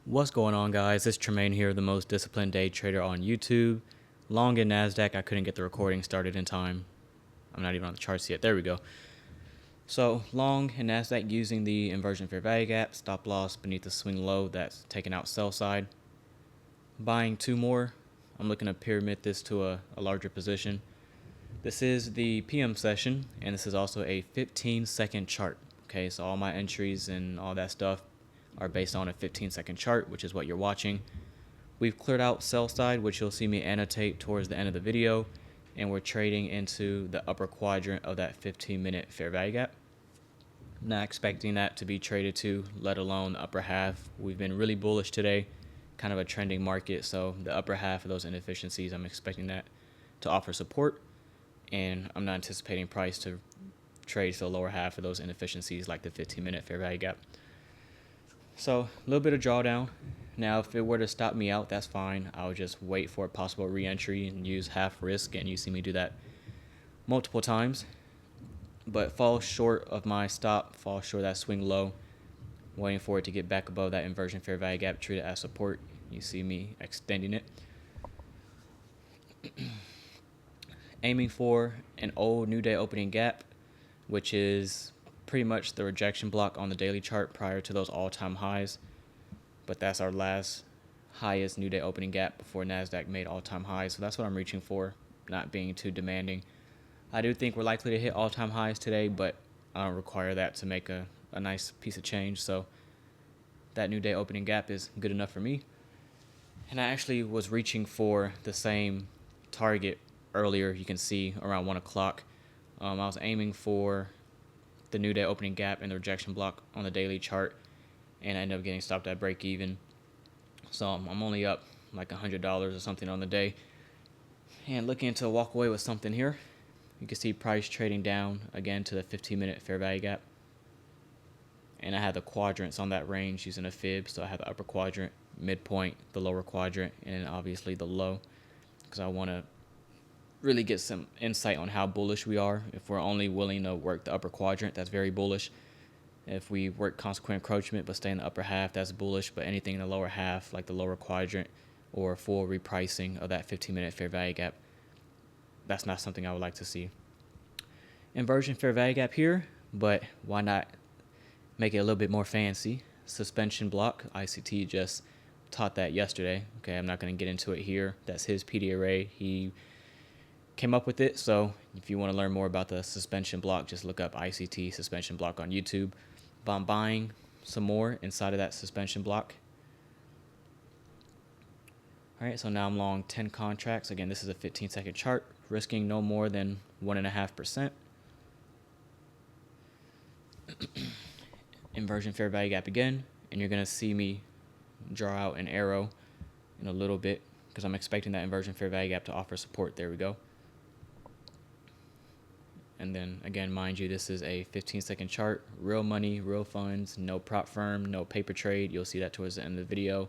What's going on, guys? It's Tremaine here, the most disciplined day trader on YouTube. Long in NASDAQ, I couldn't get the recording started in time. I'm not even on the charts yet. There we go. So, long in NASDAQ using the inversion fair value gap, stop loss beneath the swing low that's taking out sell side. Buying two more. I'm looking to pyramid this to a larger position. This is the PM session, and this is also a 15-second chart. Okay, so all my entries and all that stuff are based on a 15-second chart, which is what you're watching. We've cleared out sell side, which you'll see me annotate towards the end of the video, and we're trading into the upper quadrant of that 15-minute fair value gap. Not expecting that to be traded to, let alone the upper half. We've been really bullish today, kind of a trending market, so the upper half of those inefficiencies, I'm expecting that to offer support, and I'm not anticipating price to trade to the lower half of those inefficiencies like the 15-minute fair value gap. So a little bit of drawdown. Now, if it were to stop me out, that's fine. I'll just wait for a possible re-entry and use half risk, and you see me do that multiple times. But fall short of my stop, fall short of that swing low, waiting for it to get back above that inversion fair value gap, treat it as support. You see me extending it. Aiming for an old new day opening gap, which is pretty much the rejection block on the daily chart prior to those all-time highs. But that's our last highest new day opening gap before NASDAQ made all-time highs. So that's what I'm reaching for, not being too demanding. I do think we're likely to hit all-time highs today, but I don't require that to make a nice piece of change. So that new day opening gap is good enough for me. And I actually was reaching for the same target earlier. You can see around 1 o'clock. I was aiming for the new day opening gap and the rejection block on the daily chart, and I ended up getting stopped at break even. So I'm only up like $100 or something on the day, and looking to walk away with something here. You can see price trading down again to the 15-minute fair value gap, and I had the quadrants on that range using a fib. So I had the upper quadrant, midpoint, the lower quadrant, and then obviously the low, because I want to really get some insight on how bullish we are. If we're only willing to work the upper quadrant, that's very bullish. If we work consequent encroachment but stay in the upper half, that's bullish. But anything in the lower half, like the lower quadrant or full repricing of that 15-minute fair value gap, that's not something I would like to see. Inversion fair value gap here, but why not make it a little bit more fancy? Suspension block. ICT just taught that yesterday. Okay, I'm not going to get into it here. That's his PD array. He came up with it. So if you want to learn more about the suspension block, just look up ICT suspension block on YouTube. But I'm buying some more inside of that suspension block. All right, so now I'm long 10 contracts. Again, this is a 15-second chart, risking no more than 1.5%. Inversion fair value gap again, and you're going to see me draw out an arrow in a little bit because I'm expecting that inversion fair value gap to offer support. There we go. And then again, mind you, this is a 15-second chart, real money, real funds, no prop firm, no paper trade. You'll see that towards the end of the video.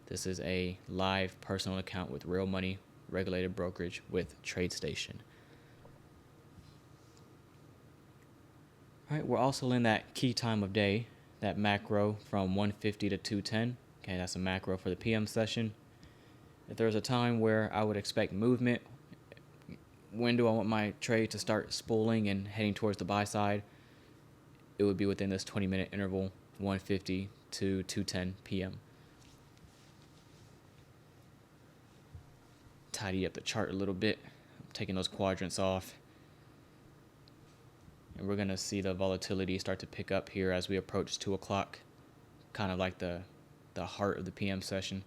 This is a live personal account with real money, regulated brokerage with TradeStation. All right, we're also in that key time of day, that macro from 150 to 210. Okay, that's a macro for the PM session. If there's a time where I would expect movement, when do I want my trade to start spooling and heading towards the buy side, it would be within this 20-minute interval, 150 to 210 p.m. Tidy up the chart a little bit. I'm taking those quadrants off. And we're going to see the volatility start to pick up here as we approach 2 o'clock, kind of like the heart of the PM session.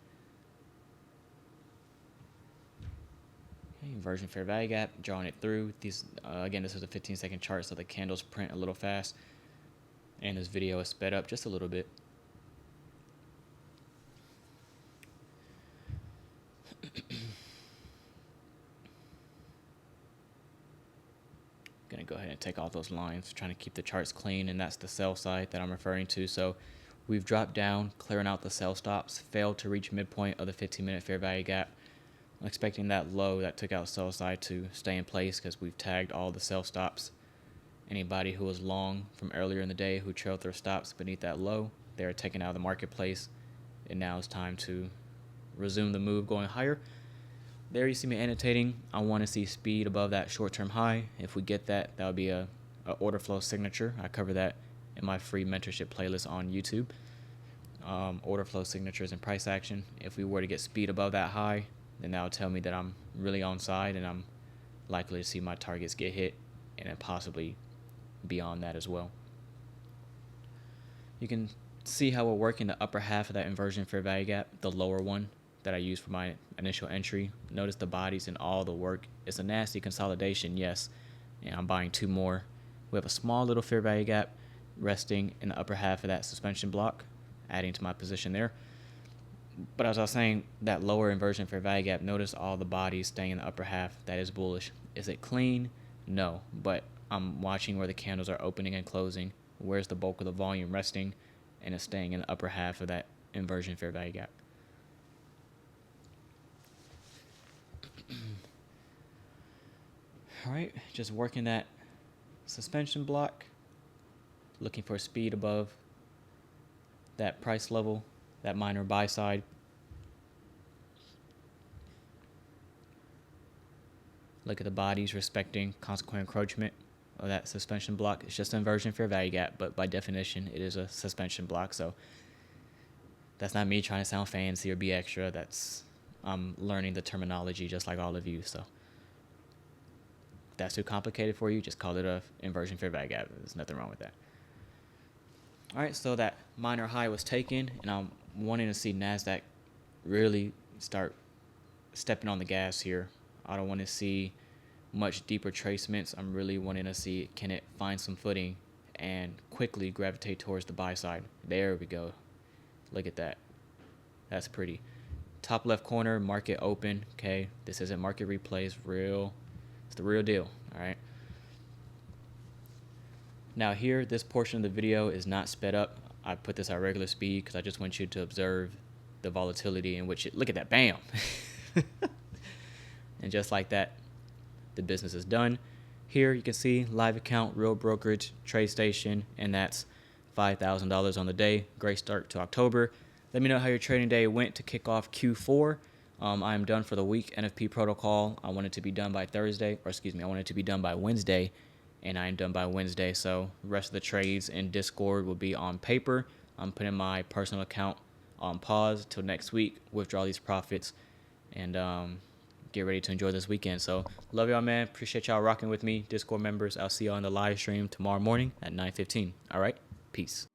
Inversion fair value gap, drawing it through. These again, this is a 15-second chart, so the candles print a little fast, and this video is sped up just a little bit. Gonna go ahead and take off those lines, trying to keep the charts clean, and that's the sell side that I'm referring to. So we've dropped down, clearing out the sell stops, failed to reach midpoint of the 15-minute fair value gap. I'm expecting that low that took out sell side to stay in place because we've tagged all the sell stops. Anybody who was long from earlier in the day who trailed their stops beneath that low, they're taken out of the marketplace. and now it's time to resume the move going higher. There you see me annotating. I want to see speed above that short-term high. If we get that, that would be a order flow signature. I cover that in my free mentorship playlist on YouTube. Order flow signatures and price action. If we were to get speed above that high, then that will tell me that I'm really on side and I'm likely to see my targets get hit and then possibly beyond that as well. You can see how we're working the upper half of that inversion fair value gap, the lower one that I used for my initial entry. Notice the bodies and all the work. It's a nasty consolidation, yes, and I'm buying 2 more. We have a small little fair value gap resting in the upper half of that suspension block, adding to my position there. But as I was saying, that lower inversion fair value gap, notice all the bodies staying in the upper half. That is bullish. Is it clean? No, but I'm watching where the candles are opening and closing. Where's the bulk of the volume resting? And it's staying in the upper half of that inversion fair value gap. All right, just working that suspension block, looking for speed above that price level, that minor buy side. Look at the bodies respecting consequent encroachment of that suspension block. It's just an inversion fair value gap, but by definition, it is a suspension block. So that's not me trying to sound fancy or be extra. I'm learning the terminology just like all of you. So if that's too complicated for you, just call it a inversion fair value gap. There's nothing wrong with that. All right, so that minor high was taken, and I'm wanting to see NASDAQ really start stepping on the gas here. I don't want to see much deeper tracements. I'm really wanting to see, can it find some footing and quickly gravitate towards the buy side. There we go. Look at that. That's pretty. Top left corner, market open. Okay, this isn't market replays. It's the real deal. All right. Now here, this portion of the video is not sped up. I put this at regular speed because I just want you to observe the volatility in which look at that, bam. And just like that, the business is done. Here you can see live account, real brokerage, trade station, and that's $5,000 on the day. Great start to October. Let me know how your trading day went to kick off Q4. I am done for the week. NFP protocol, I want it to be done by Thursday, or excuse me, I want it to be done by Wednesday, and I am done by Wednesday. So the rest of the trades in Discord will be on paper. I'm putting my personal account on pause till next week, withdraw these profits, and get ready to enjoy this weekend. So love y'all, man. Appreciate y'all rocking with me. Discord members, I'll see y'all on the live stream tomorrow morning at 9:15. All right, peace.